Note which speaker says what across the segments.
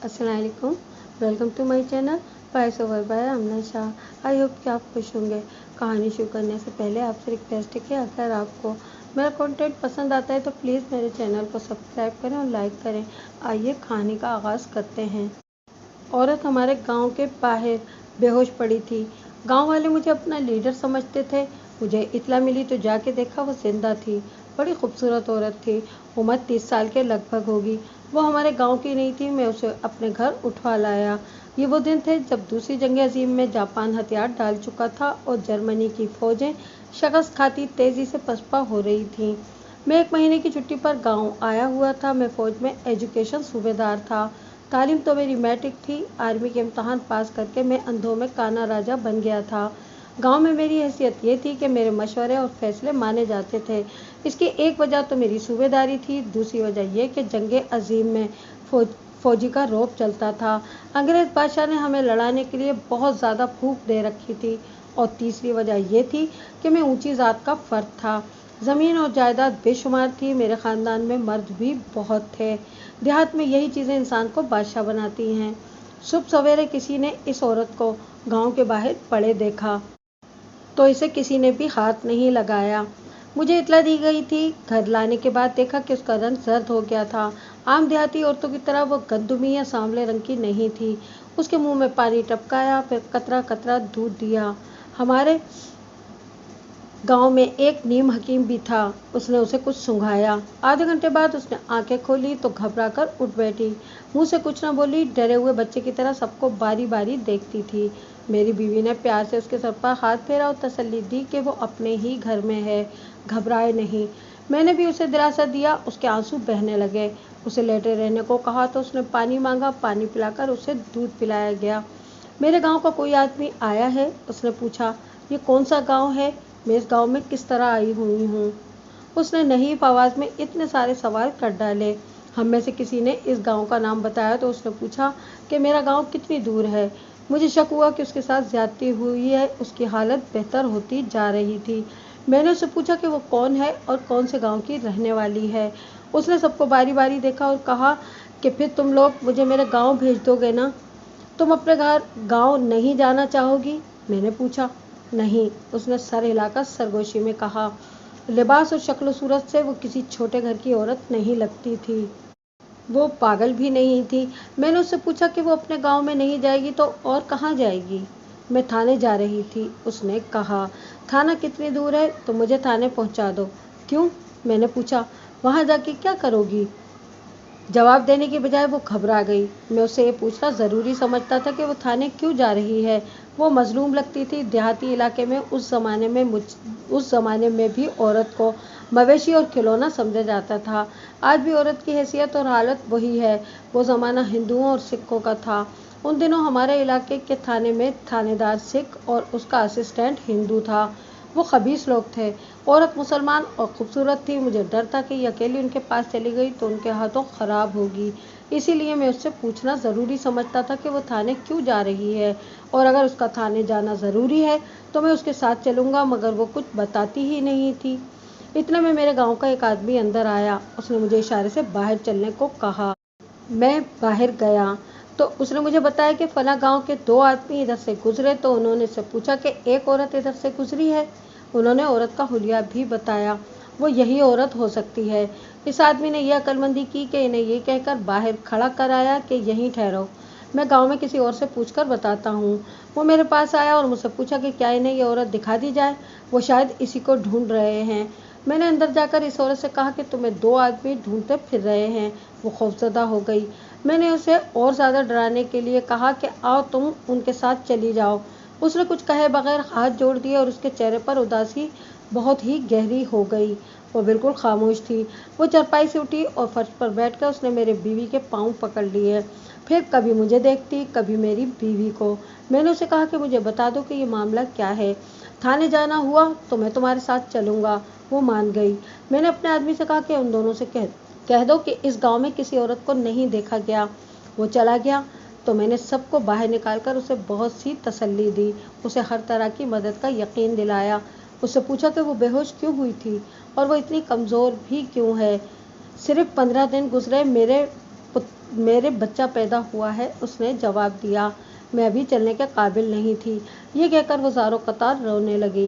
Speaker 1: अस्सलाम वालेकुम। Welcome to my channel voice over by Amna Shah. I hope कि आप खुश होंगे। कहानी शुरू करने से पहले आपसे रिक्वेस्ट है कि अगर आपको मेरा कंटेंट पसंद आता है तो प्लीज़ मेरे चैनल को सब्सक्राइब करें और लाइक करें। आइए कहानी का आगाज़ करते हैं। औरत हमारे गांव के बाहर बेहोश पड़ी थी। गांव वाले मुझे अपना लीडर समझते थे। मुझे इत्तला मिली तो जाके देखा वो जिंदा थी। बड़ी खूबसूरत औरत थी। उम्र 30 साल के लगभग होगी। वो हमारे गांव की नहीं थी। मैं उसे अपने घर उठवा लाया। ये वो दिन थे जब दूसरी जंग अजीम में जापान हथियार डाल चुका था और जर्मनी की फौजें शिकस्त खाती तेज़ी से पसपा हो रही थीं। मैं 1 महीने की छुट्टी पर गांव आया हुआ था। मैं फ़ौज में एजुकेशन सूबेदार था। तालीम तो मेरी मैट्रिक थी। आर्मी के इम्तहान पास करके मैं अंधों में काना राजा बन गया था। गांव में मेरी हैसियत ये थी कि मेरे मशवरे और फैसले माने जाते थे। इसकी एक वजह तो मेरी सूबेदारी थी, दूसरी वजह यह कि जंग अजीम में फौजी का रौब चलता था। अंग्रेज़ बादशाह ने हमें लड़ाने के लिए बहुत ज़्यादा फूंक दे रखी थी। और तीसरी वजह यह थी कि मैं ऊंची ज़ात का फ़र्द था। ज़मीन और जायदाद बेशुमार थी। मेरे ख़ानदान में मर्द भी बहुत थे। देहात में यही चीज़ें इंसान को बादशाह बनाती हैं। सुबह सवेरे किसी ने इस औरत को गांव के बाहर पड़े देखा तो इसे किसी ने भी हाथ नहीं लगाया। मुझे इत्तला दी गई थी। घर लाने के बाद देखा कि उसका रंग जर्द हो गया था। आम देहाती औरतों की तरह वो गंदुमी या सांवले रंग की नहीं थी। उसके मुंह में पानी टपकाया, फिर कतरा कतरा दूध दिया। हमारे गांव में एक नीम हकीम भी था। उसने उसे कुछ सुंघाया। आधे घंटे बाद उसने आंखें खोली तो घबरा कर उठ बैठी। मुंह से कुछ न बोली, डरे हुए बच्चे की तरह सबको बारी बारी देखती थी। मेरी बीवी ने प्यार से उसके सर पर हाथ फेरा और तसल्ली दी कि वो अपने ही घर में है, घबराए नहीं। मैंने भी उसे दिलासा दिया। उसके आंसू बहने लगे। उसे लेटे रहने को कहा तो उसने पानी मांगा। पानी पिलाकर उसे दूध पिलाया गया। मेरे गांव का कोई आदमी आया है? उसने पूछा। ये कौन सा गांव है? मैं इस गांव में किस तरह आई हुई हूँ? उसने नहीफ आवाज़ में इतने सारे सवाल कर डाले। हम में से किसी ने इस गांव का नाम बताया तो उसने पूछा कि मेरा गांव कितनी दूर है। मुझे शक हुआ कि उसके साथ ज्यादती हुई है। उसकी हालत बेहतर होती जा रही थी। मैंने उससे पूछा कि वो कौन है और कौन से गांव की रहने वाली है। उसने सबको बारी बारी देखा और कहा कि फिर तुम लोग मुझे मेरे गाँव भेज दोगे ना? तुम अपने गाँव नहीं जाना चाहोगी? मैंने पूछा। नहीं, उसने सर हिलाकर सरगोशी में कहा। लिबास और शक्ल सूरत से वो किसी छोटे घर की औरत नहीं लगती थी। वो पागल भी नहीं थी। मैंने उससे पूछा कि वो अपने गांव में नहीं जाएगी तो और कहाँ जाएगी? मैं थाने जा रही थी, उसने कहा। थाना कितनी दूर है? तो मुझे थाने पहुंचा दो। क्यों? मैंने पूछा। वहां जाके क्या करोगी? जवाब देने की बजाय वो घबरा गई। मैं उससे ये पूछना ज़रूरी समझता था कि वो थाने क्यों जा रही है। वो मजलूम लगती थी। देहाती इलाके में उस ज़माने में भी औरत को मवेशी और खिलौना समझा जाता था। आज भी औरत की हैसियत और हालत वही है। वो ज़माना हिंदुओं और सिखों का था। उन दिनों हमारे इलाके के थाने में थानेदार सिख और उसका असिस्टेंट हिंदू था। वो खबीस लोग थे। औरत मुसलमान और खूबसूरत थी। मुझे डर था कि ये अकेली उनके पास चली गई तो उनके हाथों ख़राब होगी। इसीलिए मैं उससे पूछना ज़रूरी समझता था कि वो थाने क्यों जा रही है, और अगर उसका थाने जाना ज़रूरी है तो मैं उसके साथ चलूँगा, मगर वो कुछ बताती ही नहीं थी। इतने में मेरे गांव का एक आदमी अंदर आया। उसने मुझे इशारे से बाहर चलने को कहा। मैं बाहर गया तो उसने मुझे बताया कि फला गांव के 2 आदमी इधर से गुजरे तो उन्होंने से पूछा कि एक औरत इधर से गुजरी है। उन्होंने औरत का हुलिया भी बताया। वो यही औरत हो सकती है। इस आदमी ने यह अक्लमंदी की कि इन्हें ये कहकर बाहर खड़ा कराया कि यहीं ठहरो, मैं गांव में किसी और से पूछकर बताता हूँ। वो मेरे पास आया और मुझसे पूछा कि क्या इन्हें ये औरत दिखा दी जाए, वो शायद इसी को ढूंढ रहे हैं। मैंने अंदर जाकर इस औरत से कहा कि तुम्हें 2 आदमी ढूंढते फिर रहे हैं। वो खौफजदा हो गई। मैंने उसे और ज़्यादा डराने के लिए कहा कि आओ तुम उनके साथ चली जाओ। उसने कुछ कहे बगैर हाथ जोड़ दिए और उसके चेहरे पर उदासी बहुत ही गहरी हो गई। वो बिल्कुल खामोश थी। वो चारपाई से उठी और फर्श पर बैठकर उसने मेरे बीवी के पाँव पकड़ लिए। फिर कभी मुझे देखती, कभी मेरी बीवी को। मैंने उसे कहा कि मुझे बता दो कि ये मामला क्या है। थाने जाना हुआ तो मैं तुम्हारे साथ चलूँगा। वो मान गई। मैंने अपने आदमी से कहा कि उन दोनों से कह दो कि इस गांव में किसी औरत को नहीं देखा गया। वो चला गया तो मैंने सबको बाहर निकालकर उसे बहुत सी तसल्ली दी। उसे हर तरह की मदद का यकीन दिलाया। उससे पूछा कि वो बेहोश क्यों हुई थी और वो इतनी कमज़ोर भी क्यों है। सिर्फ 15 दिन गुजरे मेरे बच्चा पैदा हुआ है, उसने जवाब दिया। मैं अभी चलने के काबिल नहीं थी। ये कहकर वो ज़ारों कतार रोने लगी।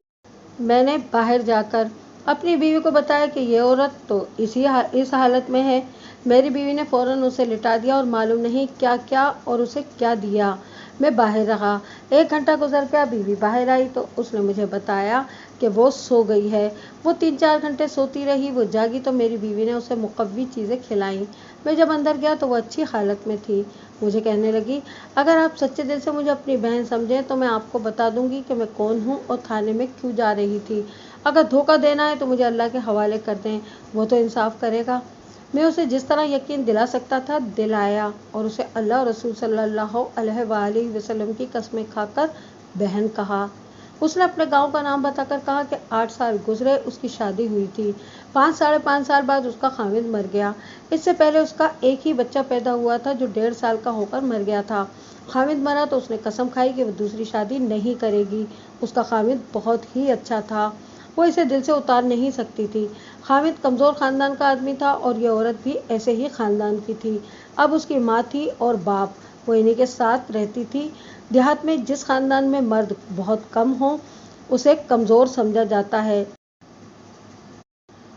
Speaker 1: मैंने बाहर जाकर अपनी बीवी को बताया कि ये औरत तो इस हालत में है। मेरी बीवी ने फौरन उसे लिटा दिया और मालूम नहीं क्या क्या और उसे क्या दिया। मैं बाहर रहा। 1 घंटा गुजर गया। बीवी बाहर आई तो उसने मुझे बताया कि वो सो गई है। वो 3-4 घंटे सोती रही। वो जागी तो मेरी बीवी ने उसे मुकव्वी चीज़ें खिलाईं। मैं जब अंदर गया तो वो अच्छी हालत में थी। मुझे कहने लगी, अगर आप सच्चे दिल से मुझे अपनी बहन समझें तो मैं आपको बता दूंगी कि मैं कौन हूँ और थाने में क्यों जा रही थी। अगर धोखा देना है तो मुझे अल्लाह के हवाले कर दें, वो तो इंसाफ करेगा। मैं उसे जिस तरह यकीन दिला सकता था दिलाया और उसे अल्लाह और रसूल सल्लल्लाहु अलैहि वसल्लम की कसमें खाकर बहन कहा। उसने अपने गांव का नाम बताकर कहा कि 8 साल गुजरे उसकी शादी हुई थी। 5-5.5 साल बाद उसका खामिद मर गया। इससे पहले उसका एक ही बच्चा पैदा हुआ था जो 1.5 साल का होकर मर गया था। खामिद मरा तो उसने कसम खाई कि वो दूसरी शादी नहीं करेगी। उसका खामिद बहुत ही अच्छा था। वो इसे दिल से उतार नहीं सकती थी। हामिद कमज़ोर ख़ानदान का आदमी था और ये औरत भी ऐसे ही ख़ानदान की थी। अब उसकी माँ थी और बाप, वो इन्हीं के साथ रहती थी। देहात में जिस ख़ानदान में मर्द बहुत कम हो उसे कमज़ोर समझा जाता है।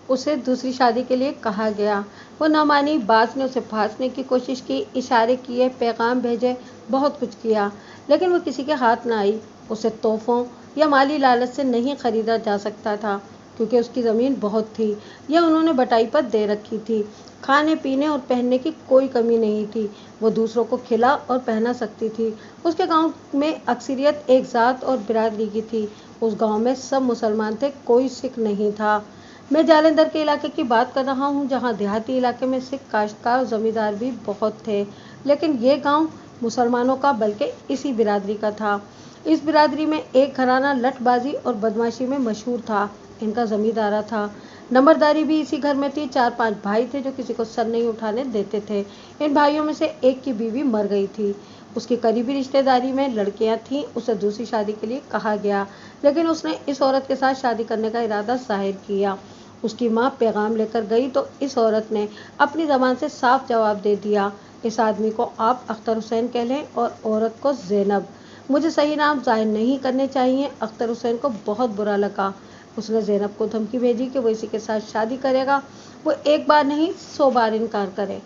Speaker 1: उसे दूसरी शादी के लिए कहा गया। वो न मानी। बास ने उसे फांसने की कोशिश की, इशारे किए, पैगाम भेजे, बहुत कुछ किया, लेकिन वो किसी के हाथ न आई। उसे तोहफों या माली लालच से नहीं खरीदा जा सकता था क्योंकि उसकी ज़मीन बहुत थी। यह उन्होंने बटाई पर दे रखी थी। खाने पीने और पहनने की कोई कमी नहीं थी। वो दूसरों को खिला और पहना सकती थी। उसके गांव में अक्सरियत एक ज़ात और बिरादरी की थी। उस गांव में सब मुसलमान थे, कोई सिख नहीं था। मैं जालंधर के इलाके की बात कर रहा हूँ जहाँ देहाती इलाके में सिख काश्तकार और जमींदार भी बहुत थे, लेकिन ये गांव मुसलमानों का बल्कि इसी बिरादरी का था। इस बिरादरी में एक घराना लठबाजी और बदमाशी में मशहूर था। इनका जमींदारा था। नंबरदारी भी इसी घर में थी। 4-5 भाई थे जो किसी को सर नहीं उठाने देते थे। इन भाइयों में से एक की बीवी मर गई थी। उसकी करीबी रिश्तेदारी में लड़कियां थीं। उसे दूसरी शादी के लिए कहा गया, लेकिन उसने इस औरत के साथ शादी करने का इरादा जाहिर किया। उसकी माँ पैगाम लेकर गई तो इस औरत ने अपनी ज़बान से साफ जवाब दे दिया, इस आदमी को आप अख्तर हुसैन कह लें और औरत को ज़ैनब। मुझे सही नाम जाहिर नहीं करने चाहिए। अख्तर हुसैन को बहुत बुरा लगा। उसने ज़ैनब को धमकी भेजी कि वो इसी के साथ शादी करेगा। वो एक बार नहीं 100 बार इनकार करे।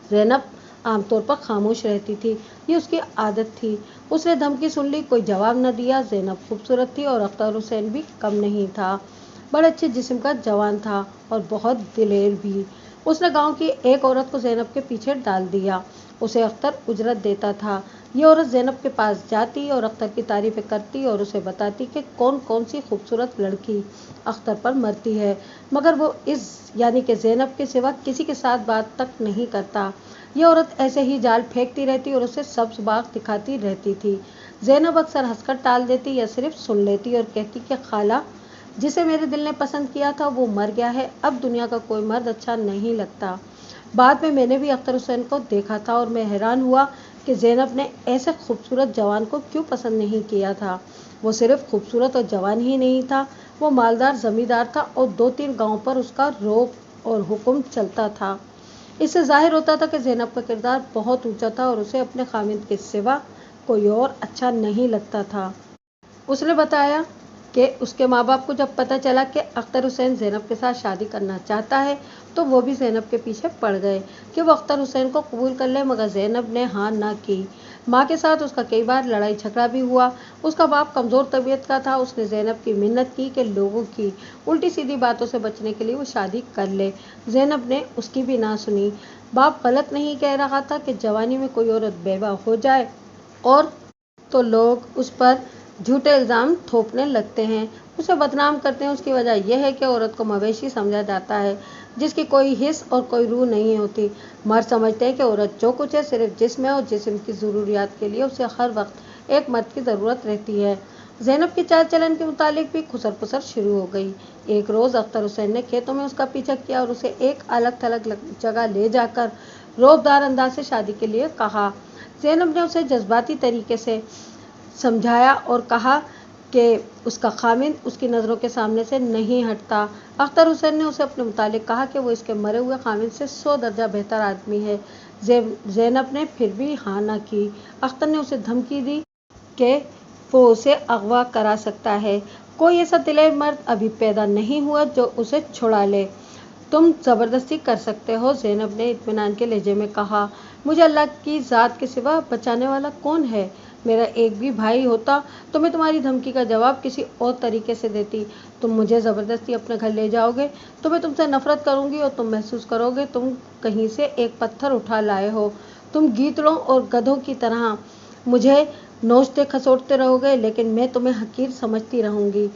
Speaker 1: ज़ैनब आमतौर पर खामोश रहती थी, ये उसकी आदत थी। उसने धमकी सुन ली, कोई जवाब न दिया। ज़ैनब खूबसूरत थी और अख्तर हुसैन भी कम नहीं था। बड़े अच्छे जिस्म का जवान था और बहुत दिलेर भी। उसने गांव की एक औरत को ज़ैनब के पीछे डाल दिया। उसे अख्तर उजरत देता था। ये औरत ज़ैनब के पास जाती और अख्तर की तारीफ़ें करती और उसे बताती कि कौन कौन सी खूबसूरत लड़की अख्तर पर मरती है, मगर वो इस यानी कि ज़ैनब के सिवा किसी के साथ बात तक नहीं करता। ये औरत ऐसे ही जाल फेंकती रहती और उसे सब्ज़ बाग दिखाती रहती थी। ज़ैनब अक्सर हंसकर टाल देती या सिर्फ सुन लेती और कहती कि खाला, जिसे मेरे दिल ने पसंद किया था वो मर गया है, अब दुनिया का कोई मर्द अच्छा नहीं लगता। बाद में मैंने भी अख्तर हुसैन को देखा था और मैं हैरान हुआ कि ज़ैनब ने ऐसे खूबसूरत जवान को क्यों पसंद नहीं किया था। वो सिर्फ खूबसूरत और जवान ही नहीं था, वो मालदार ज़मींदार था और 2-3 गाँव पर उसका रोब और हुक्म चलता था। इससे जाहिर होता था कि ज़ैनब का किरदार बहुत ऊंचा था और उसे अपने खामिद के सिवा कोई और अच्छा नहीं लगता था। उसने बताया कि उसके माँ बाप को जब पता चला कि अख्तर हुसैन ज़ैनब के साथ शादी करना चाहता है तो वो भी ज़ैनब के पीछे पड़ गए कि वो अख्तर हुसैन को कबूल कर ले, मगर ज़ैनब ने हाँ ना की। माँ के साथ उसका कई बार लड़ाई झगड़ा भी हुआ। उसका बाप कमज़ोर तबीयत का था। उसने ज़ैनब की मिन्नत की कि लोगों की उल्टी सीधी बातों से बचने के लिए वो शादी कर ले। ज़ैनब ने उसकी भी ना सुनी। बाप गलत नहीं कह रहा था कि जवानी में कोई औरत बेवा हो जाए और तो लोग उस पर झूठे इल्ज़ाम थोपने लगते हैं, उसे बदनाम करते हैं। उसकी वजह यह है कि औरत को मवेशी समझा जाता है जिसकी कोई हिस्स और कोई रूह नहीं होती। मर्द समझते हैं कि औरत जो कुछ है सिर्फ जिस्म है और जिस्म की ज़रूरियात के लिए उसे हर वक्त एक मर्द की ज़रूरत रहती है। ज़ैनब की चाल चलन के मुतालिक भी खुसर पुसर शुरू हो गई। एक रोज़ अख्तर हुसैन ने खेतों में उसका पीछा किया और उसे एक अलग थलग जगह ले जाकर रोबदार अंदाज से शादी के लिए कहा। ज़ैनब ने उसे जज्बाती तरीके से समझाया और कहा کہ اس کا خامند اس کی نظروں کے سامنے سے نہیں ہٹتا۔ اختر حسین نے اسے اپنے متعلق کہا کہ وہ اس کے مرے ہوئے خامند سے 100 درجہ بہتر آدمی ہے۔ زینب نے پھر بھی ہاں نہ کی۔ اختر نے اسے دھمکی دی کہ وہ اسے اغوا کرا سکتا ہے۔ کوئی ایسا دلیر مرد ابھی پیدا نہیں ہوا جو اسے چھڑا لے۔ تم زبردستی کر سکتے ہو، زینب نے اطمینان کے لہجے میں کہا۔ مجھے اللہ کی ذات کے سوا بچانے والا کون ہے؟ میرا ایک بھی بھائی ہوتا تو میں تمہاری دھمکی کا جواب کسی اور طریقے سے دیتی۔ تم مجھے زبردستی اپنے گھر لے جاؤ گے تو میں تم سے نفرت کروں گی اور تم محسوس کرو گے تم کہیں سے ایک پتھر اٹھا لائے ہو۔ تم گیدڑوں اور گدھوں کی طرح مجھے نوچتے کھسوٹتے رہو گے لیکن میں تمہیں حقیر سمجھتی رہوں گی۔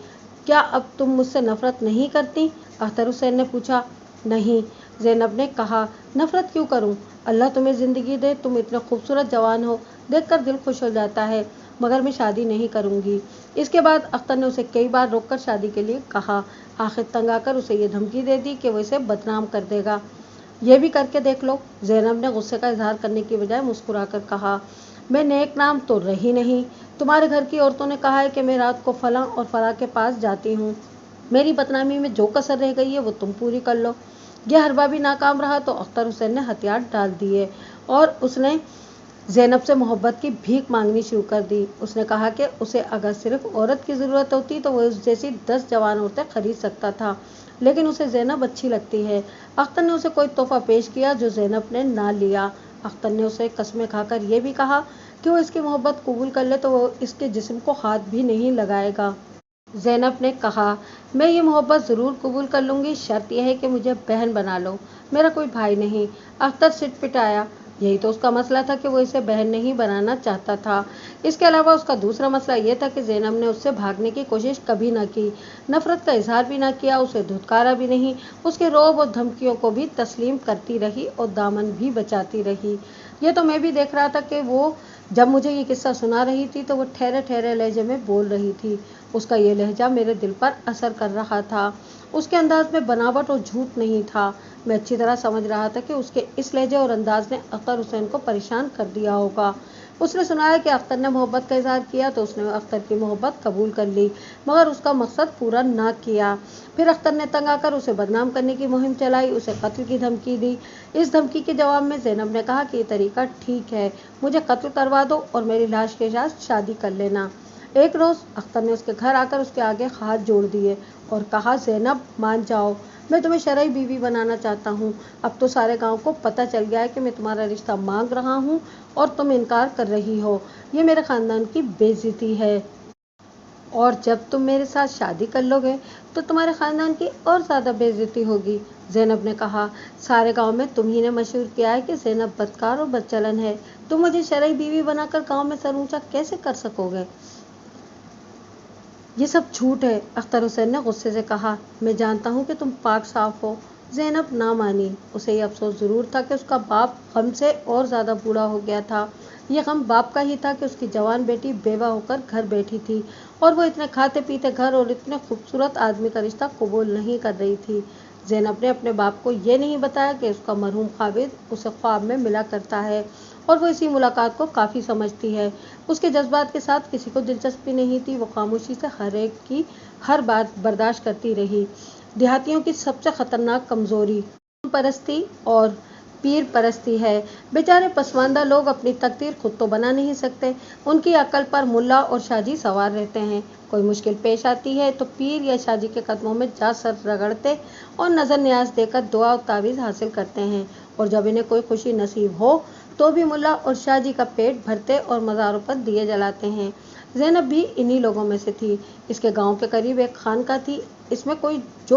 Speaker 1: کیا اب تم مجھ سے نفرت نہیں کرتی؟ اختر حسین نے پوچھا۔ نہیں، زینب نے کہا۔ نفرت کیوں کروں؟ اللہ تمہیں زندگی دے، تم اتنے خوبصورت جوان ہو، دیکھ کر دل خوش ہو جاتا ہے، مگر میں شادی نہیں کروں گی۔ اس کے بعد اختر نے اسے کئی بار روک کر شادی کے لیے کہا۔ آخر تنگ آ کر اسے یہ دھمکی دے دی کہ وہ اسے بدنام کر دے گا۔ یہ بھی کر کے دیکھ لو، زینب نے غصے کا اظہار کرنے کی بجائے مسکرا کر کہا۔ میں نیک نام تو رہی نہیں۔ تمہارے گھر کی عورتوں نے کہا ہے کہ میں رات کو فلاں اور فلاں کے پاس جاتی ہوں۔ میری بدنامی میں جو کسر رہ گئی ہے وہ تم پوری کر لو۔ یہ حربہ بھی ناکام رہا تو اختر حسین نے ہتھیار ڈال دیے اور اس نے زینب سے محبت کی بھیک مانگنی شروع کر دی۔ اس نے کہا کہ اسے اگر صرف عورت کی ضرورت ہوتی تو وہ اس جیسی 10 جوان عورتیں خرید سکتا تھا، لیکن اسے زینب اچھی لگتی ہے۔ اختر نے اسے کوئی تحفہ پیش کیا جو زینب نے نہ لیا۔ اختر نے اسے قسمیں کھا کر یہ بھی کہا کہ وہ اس کی محبت قبول کر لے تو وہ اس کے جسم کو ہاتھ بھی نہیں لگائے گا۔ زینب نے کہا، میں یہ محبت ضرور قبول کر لوں گی، شرط یہ ہے کہ مجھے بہن بنا لو، میرا کوئی بھائی نہیں۔ اختر سٹ پٹایا۔ یہی تو اس کا مسئلہ تھا کہ وہ اسے بہن نہیں بنانا چاہتا تھا۔ اس کے علاوہ اس کا دوسرا مسئلہ یہ تھا کہ زینب نے اس سے بھاگنے کی کوشش کبھی نہ کی، نفرت کا اظہار بھی نہ کیا، اسے دھتکارا بھی نہیں، اس کے رعب اور دھمکیوں کو بھی تسلیم کرتی رہی اور دامن بھی بچاتی رہی۔ یہ تو میں بھی دیکھ رہا تھا کہ وہ جب مجھے یہ قصہ سنا رہی تھی تو وہ ٹھہرے ٹھہرے لہجے میں بول رہی تھی۔ اس کا یہ لہجہ میرے دل پر اثر کر رہا تھا۔ اس کے انداز میں بناوٹ اور جھوٹ نہیں تھا۔ میں اچھی طرح سمجھ رہا تھا کہ اس کے اس لہجے اور انداز نے اختر حسین کو پریشان کر دیا ہوگا۔ اس نے سنایا کہ اختر نے محبت کا اظہار کیا تو اس نے اختر کی محبت قبول کر لی، مگر اس کا مقصد پورا نہ کیا۔ پھر اختر نے تنگ آ کر اسے بدنام کرنے کی مہم چلائی، اسے قتل کی دھمکی دی۔ اس دھمکی کے جواب میں زینب نے کہا کہ یہ طریقہ ٹھیک ہے، مجھے قتل کروا دو اور میری لاش کے ساتھ شادی کر لینا۔ ایک روز اختر نے اس کے گھر آ کر اس کے آگے ہاتھ جوڑ دیے اور کہا، زینب مان جاؤ، میں تمہیں شرعی بیوی بنانا چاہتا ہوں۔ اب تو سارے گاؤں کو پتہ چل گیا ہے کہ میں تمہارا رشتہ مانگ رہا ہوں اور تم انکار کر رہی ہو، یہ میرے خاندان کی بے عزتی ہے۔ اور جب تم میرے ساتھ شادی کر لو گے تو تمہارے خاندان کی اور زیادہ بے عزتی ہوگی۔ زینب نے کہا، سارے گاؤں میں تم ہی نے مشہور کیا ہے کہ زینب بدکار اور بدچلن ہے، تم مجھے شرعی بیوی بنا کر گاؤں میں سر اونچا کیسے کر سکو گے؟ یہ سب جھوٹ ہے، اختر حسین نے غصے سے کہا۔ میں جانتا ہوں کہ تم پاک صاف ہو۔ زینب نہ مانی۔ اسے یہ افسوس ضرور تھا کہ اس کا باپ غم سے اور زیادہ بوڑھا ہو گیا تھا۔ یہ غم باپ کا ہی تھا کہ اس کی جوان بیٹی بیوہ ہو کر گھر بیٹھی تھی اور وہ اتنے کھاتے پیتے گھر اور اتنے خوبصورت آدمی کا رشتہ قبول نہیں کر رہی تھی۔ زینب نے اپنے باپ کو یہ نہیں بتایا کہ اس کا مرحوم خاوند اسے خواب میں ملا کرتا ہے اور وہ اسی ملاقات کو کافی سمجھتی ہے۔ اس کے جذبات کے ساتھ کسی کو دلچسپی نہیں تھی، وہ خاموشی سے ہر ایک کی ہر بات برداشت کرتی رہی۔ دیہاتیوں کی سب سے خطرناک کمزوری قوم پرستی اور پیر پرستی ہے۔ بیچارے پسماندہ لوگ اپنی تقدیر خود تو بنا نہیں سکتے، ان کی عقل پر ملا اور شاہ جی سوار رہتے ہیں۔ کوئی مشکل پیش آتی ہے تو پیر یا شاہ جی کے قدموں میں جا سر رگڑتے اور نظر نیاز دے کر دعا و تعویذ حاصل کرتے ہیں، اور جب انہیں کوئی خوشی نصیب ہو تو بھی ملا اور شاہ جی کا پیٹ بھرتے اور مزاروں پر دیے جلاتے ہیں۔ زینب بھی انہی لوگوں میں سے تھی۔ اس کے گاؤں کے قریب ایک خانقاہ تھی، اس میں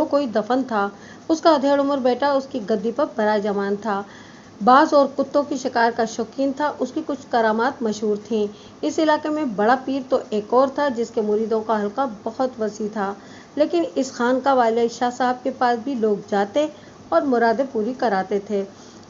Speaker 1: کوئی دفن تھا۔ اس کا ادھیڑ عمر بیٹا اس کی گدی پر برائے جمان تھا، باز اور کتوں کی شکار کا شوقین تھا۔ اس کی کچھ کرامات مشہور تھیں۔ اس علاقے میں بڑا پیر تو ایک اور تھا جس کے مریدوں کا حلقہ بہت وسیع تھا، لیکن اس خانقاہ والے شاہ صاحب کے پاس بھی لوگ جاتے اور مرادیں پوری کراتے تھے۔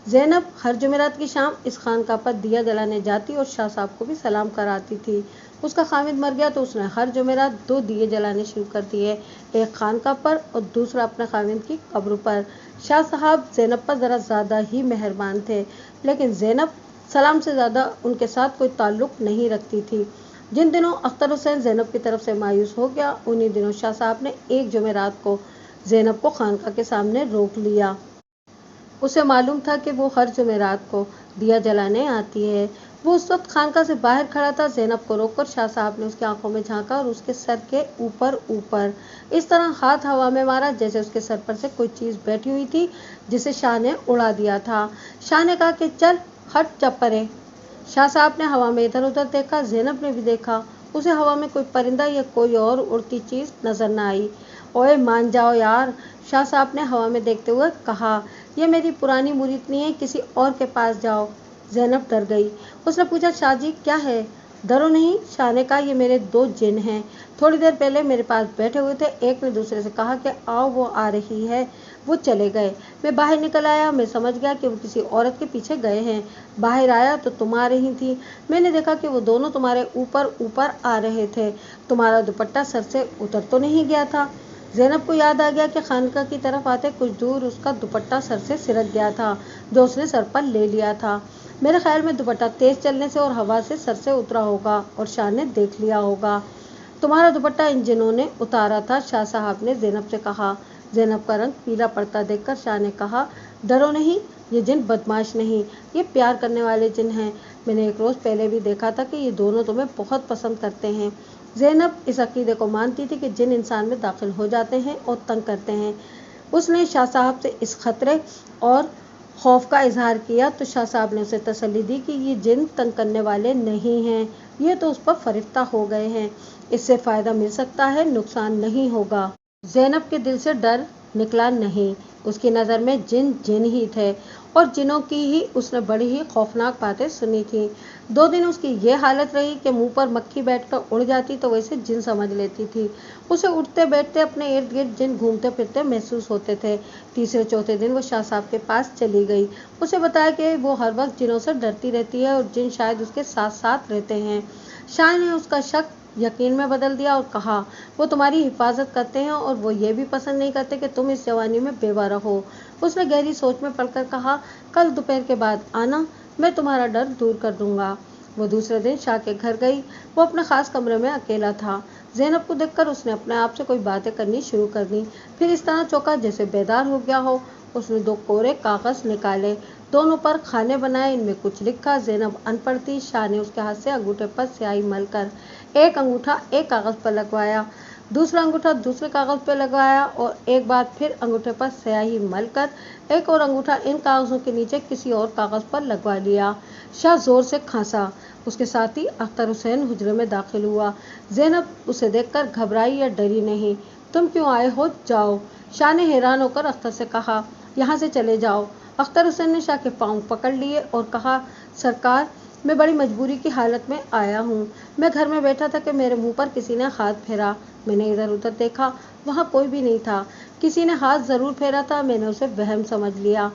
Speaker 1: زینب ہر جمعرات کی شام اس خانقاہ پر دیا جلانے جاتی اور شاہ صاحب کو بھی سلام کراتی تھی۔ اس کا خامد مر گیا تو اس نے ہر جمعرات 2 دیے جلانے شروع کر دیے، ایک خانقاہ پر اور دوسرا اپنے خامد کی قبر پر۔ شاہ صاحب زینب پر ذرا زیادہ ہی مہربان تھے، لیکن زینب سلام سے زیادہ ان کے ساتھ کوئی تعلق نہیں رکھتی تھی۔ जिन दिनों अख्तर हुसैन ज़ैनब की तरफ से मायूस हो गया, उन्हीं दिनों शाह साहब ने एक जुमेरात को ज़ैनब को खानका के सामने रोक लिया। उसे मालूम था कि वो हर जुमेरात को दिया जलाने आती है। वो उस वक्त खानका से बाहर खड़ा था। ज़ैनब को रोककर शाह साहब ने उसकी आंखों में झांका और उसके सर के ऊपर ऊपर इस तरह हाथ हवा में मारा जैसे उसके सर पर से कोई चीज़ बैठी हुई थी जिसे शाह ने उड़ा दिया था। शाह ने कहा कि चल हट चप्परे। शाह साहब ने हवा में इधर उधर देखा। ज़ैनब ने भी देखा। उसे हवा में कोई परिंदा या कोई और उड़ती चीज़ नजर न आई। ओए मान जाओ यार, शाह साहब ने हवा में देखते हुए कहा। यह मेरी पुरानी मुरीदनी है, किसी और के पास जाओ। ज़ैनब डर गई। उसने पूछा, शाह जी क्या है? डरो नहीं, शाह ने कहा, ये मेरे 2 जिन हैं। थोड़ी देर पहले मेरे पास बैठे हुए थे। एक ने दूसरे से कहा कि आओ, वो आ रही है। वो चले गए। मैं बाहर निकल आया। मैं समझ गया कि वो किसी औरत के पीछे गए हैं। बाहर आया तो तुम आ रही थी। मैंने देखा कि वो दोनों तुम्हारे ऊपर ऊपर आ रहे थे। तुम्हारा दुपट्टा सर से उतर तो नहीं गया था? ज़ैनब को याद आ गया कि खानका की तरफ आते कुछ दूर उसका दुपट्टा सर से सिरक गया था, जो उसने सर पर ले लिया था। मेरे ख्याल में दुपट्टा तेज चलने से और हवा से सर से उतरा होगा और शाह ने देख लिया होगा। तुम्हारा दुपट्टा इन जिनों ने उतारा था, शाह साहब ने ज़ैनब से कहा। ज़ैनब का रंग पीला पड़ता देखकर शाह ने कहा, डरो नहीं, ये जिन बदमाश नहीं, ये प्यार करने वाले जिन हैं। मैंने एक रोज़ पहले भी देखा था कि ये दोनों तुम्हें बहुत पसंद करते हैं। ज़ैनब इस अकीदे को मानती थी कि जिन इंसान में दाखिल हो जाते हैं और तंग करते हैं। उसने शाह साहब से इस खतरे और खौफ का इजहार किया तो शाह साहब ने उसे तसल्ली दी कि ये जिन तंग करने वाले नहीं हैं, ये तो उस पर फरिश्ता हो गए हैं। इससे फ़ायदा मिल सकता है, नुकसान नहीं होगा। ज़ैनब के दिल से डर निकला नहीं। उसकी नज़र में जिन जिन ही थे और जिनों की ही उसने बड़ी ही खौफनाक बातें सुनी थी। 2 दिन उसकी ये हालत रही कि मुंह पर मक्खी बैठकर उड़ जाती तो वैसे जिन समझ लेती थी। उसे उठते बैठते अपने इर्द गिर्द जिन घूमते फिरते महसूस होते थे। तीसरे चौथे दिन वो शाह साहब के पास चली गई। उसे बताया कि वो हर वक्त जिनों से डरती रहती है और जिन शायद उसके साथ साथ रहते हैं। शाह ने उसका शक यकीन में बदल दिया और कहा, वो तुम्हारी हिफाजत करते हैं और वो ये भी पसंद नहीं करते कि तुम इस जवानी में बेवा रहो। उसने गहरी सोच में पड़कर कहा, कल दोपहर के बाद आना, मैं तुम्हारा डर दूर कर दूंगा। वो दूसरे दिन शाह के घर गई। वो अपने खास कमरे में अकेला था। ज़ैनब को देखकर उसने अपने आप से कोई बातें करनी शुरू कर दी। फिर इस तरह चौंका जैसे बेदार हो गया हो। उसने 2 कोरे कागज़ निकाले, दोनों पर खाने बनाए, इनमें कुछ लिखा। ज़ैनब अनपढ़ थी। शाह ने उसके हाथ से अंगूठे पर स्याही मलकर एक अंगूठा एक कागज़ पर लगवाया, दूसरा अंगूठा दूसरे कागज़ पर लगवाया और एक बार फिर अंगूठे पर स्याही मलकर एक और अंगूठा इन कागज़ों के नीचे किसी और कागज़ पर लगवा लिया। शाह जोर से खांसा। उसके साथ ही अख्तर हुसैन हुजरे में दाखिल हुआ। ज़ैनब उसे देखकर घबराई या डरी नहीं। तुम क्यों आए हो? जाओ। शाह ने हैरान होकर अख्तर से कहा, यहाँ से चले जाओ। अख्तर हुसैन ने शाह के पाँव पकड़ लिए और कहा, सरकार, मैं बड़ी मजबूरी की हालत में आया हूँ। मैं घर में बैठा था कि मेरे मुंह पर किसी ने हाथ फेरा। मैंने इधर उधर देखा, वहाँ कोई भी नहीं था। किसी ने हाथ ज़रूर फेरा था, मैंने उसे वहम समझ लिया।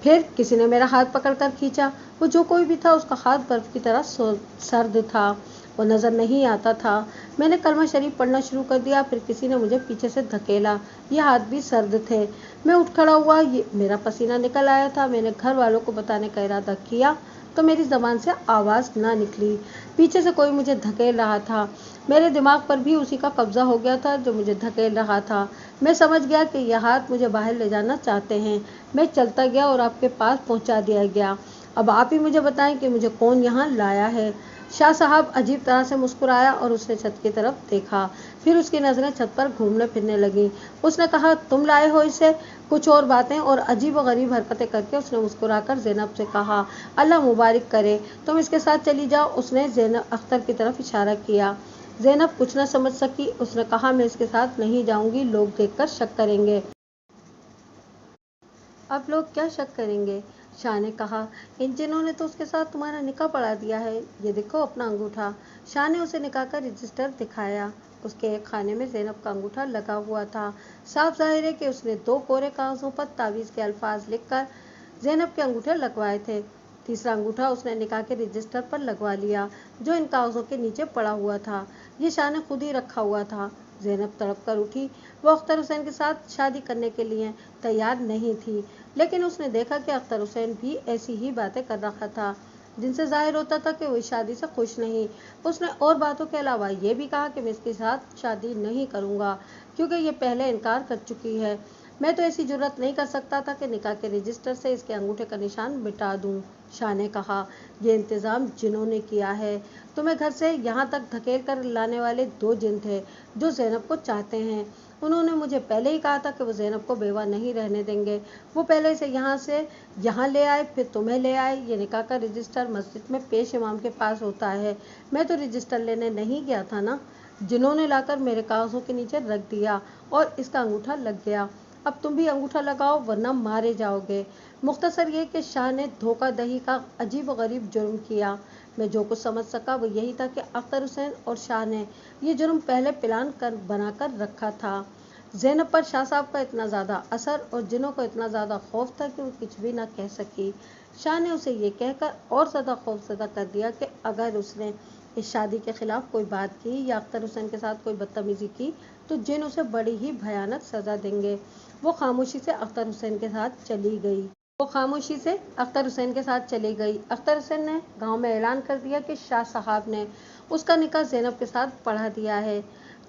Speaker 1: फिर किसी ने मेरा हाथ पकड़कर खींचा। वो जो कोई भी था उसका हाथ बर्फ की तरह सर्द था, वो नज़र नहीं आता था। मैंने कलमा शरीफ पढ़ना शुरू कर दिया। फिर किसी ने मुझे पीछे से धकेला। ये हाथ भी सर्द थे। मैं उठ खड़ा हुआ। मेरा पसीना निकल आया था। मैंने घर वालों को बताने का इरादा किया तो मेरी ज़बान से आवाज़ ना निकली। पीछे से कोई मुझे धकेल रहा था। मेरे दिमाग पर भी उसी का कब्जा हो गया था जो मुझे धकेल रहा था। मैं समझ गया कि यह हाथ मुझे बाहर ले जाना चाहते हैं। मैं चलता गया और आपके पास पहुंचा दिया गया। अब आप ही मुझे बताएं कि मुझे कौन यहाँ लाया है। शाह साहब अजीब तरह से मुस्कुराया और उसने छत की तरफ देखा। फिर उसकी नज़रें छत पर घूमने फिरने लगीं। उसने कहा, तुम लाए हो इसे? कुछ और बातें और अजीब व गरीब हरकतें करके उसने मुस्कुराकर ज़ैनब से कहा, अल्लाह मुबारक करे, तुम इसके साथ चली जाओ। उसने ज़ैनब अख्तर की तरफ इशारा किया। ज़ैनब कुछ न समझ सकी। उसने कहा, मैं इसके साथ नहीं जाऊंगी, लोग देखकर शक करेंगे। अब लोग क्या शक करेंगे? शाह ने कहा, इन जिनों ने तो उसके साथ तुम्हारा निकाह पढ़ा दिया है। ये देखो अपना अंगूठा। शाह ने उसे निकाह का रजिस्टर दिखाया। उसके एक खाने में ज़ैनब का अंगूठा लगा हुआ था। साफ जाहिर है कि उसने 2 कोरे कागज़ों पर तावीज़ के अल्फाज लिखकर ज़ैनब के अंगूठे लगवाए थे। तीसरा अंगूठा उसने निकाह के रजिस्टर पर लगवा लिया, जो इन कागज़ों के नीचे पड़ा हुआ था। ये शाह ने खुद ही रखा हुआ था। ज़ैनब तड़प कर उठी। वो अख्तर हुसैन के साथ शादी करने के लिए तैयार नहीं थी, लेकिन उसने देखा कि अख्तर हुसैन भी ऐसी ही बातें कर रहा था। जिनसे जाहिर होता था कि वो इस शादी से खुश नहीं। उसने और बातों के अलावा ये भी कहा कि मैं इसके साथ शादी नहीं करूँगा क्योंकि ये पहले इनकार कर चुकी है। मैं तो ऐसी जुर्रत नहीं कर सकता था कि निकाह के रजिस्टर से इसके अंगूठे का निशान मिटा दूं। शाह ने कहा, ये इंतज़ाम जिन्होंने किया है। तुम्हें घर से यहाँ तक धकेल कर लाने वाले 2 जिन थे जो ज़ैनब को चाहते हैं। उन्होंने मुझे पहले ही कहा था कि वो ज़ैनब को बेवा नहीं रहने देंगे। वो पहले से यहाँ ले आए, फिर तुम्हें ले आए। ये निकाह का रजिस्टर मस्जिद में पेश इमाम के पास होता है। मैं तो रजिस्टर लेने नहीं गया था ना। जिन्होंने लाकर मेरे कागज़ों के नीचे रख दिया और इसका अंगूठा लग गया। अब तुम भी अंगूठा लगाओ वरना मारे जाओगे। मुख्तसर ये कि शाह ने धोखाधड़ी का अजीब गरीब जुर्म किया। मैं जो कुछ समझ सका वो यही था कि अख्तर हुसैन और शाह ने ये जुर्म पहले प्लान कर बनाकर रखा था। ज़ैनब पर शाह साहब का इतना ज़्यादा असर और जिनों को इतना ज़्यादा खौफ था कि वो कुछ भी ना कह सकी। शाह ने उसे ये कहकर और ज़्यादा खौफजदा कर दिया कि अगर उसने इस शादी के खिलाफ कोई बात की या अख्तर हुसैन के साथ कोई बदतमीजी की तो जिन उसे बड़ी ही भयानक सज़ा देंगे। वो खामोशी से अख्तर हुसैन के साथ चली गई। अख्तर हुसैन ने गांव में ऐलान कर दिया कि शाह साहब ने उसका निकाह ज़ैनब के साथ पढ़ा दिया है।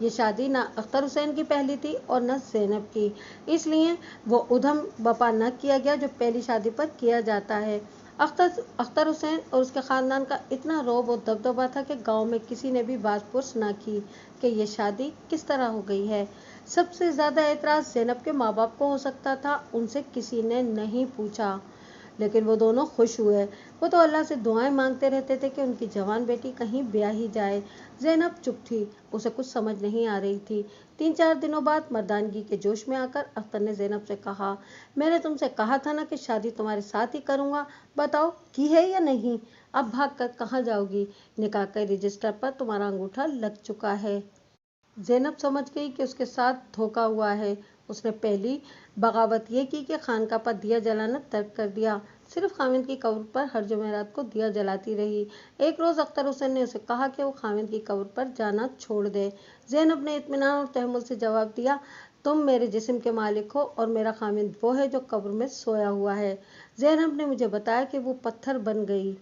Speaker 1: ये शादी ना अख्तर हुसैन की पहली थी और न ज़ैनब की, इसलिए वो उधम बपा न किया गया जो पहली शादी पर किया जाता है। अख्तर हुसैन और उसके ख़ानदान का इतना रौब और दबदबा था कि गांव में किसी ने भी बात पुरस न की कि ये शादी किस तरह हो गई है। सबसे ज़्यादा एतराज़ ज़ैनब के माँ बाप को हो सकता था, उनसे किसी ने नहीं पूछा। लेकिन वो दोनों खुश हुए। वो तो अल्लाह से दुआएं मांगते रहते थे कि उनकी जवान बेटी कहीं ब्याही जाए। ज़ैनब चुप थी, उसे कुछ समझ नहीं आ रही थी। 3-4 दिनों बाद मर्दानगी के जोश में आकर अख्तर ने ज़ैनब से कहा, मैंने तुमसे कहा था ना कि शादी तुम्हारे साथ ही करूँगा, बताओ की है या नहीं? अब भाग कर कहाँ जाओगी? निकाह के रजिस्टर पर तुम्हारा अंगूठा लग चुका है। ज़ैनब समझ गई कि उसके साथ धोखा हुआ है। उसने पहली बगावत ये की कि खानका पर दिया जलाना तर्क कर दिया। सिर्फ खाविंद की कब्र पर हर जुमेरात को दिया जलाती रही। एक रोज़ अख्तर हुसैन ने उसे कहा कि वो खाविंद की कब्र पर जाना छोड़ दे। ज़ैनब ने इत्मीनान और तहम्मुल से जवाब दिया, तुम मेरे जिस्म के मालिक हो और मेरा खाविंद वो है जो कब्र में सोया हुआ है। ज़ैनब ने मुझे बताया कि वो पत्थर बन गई।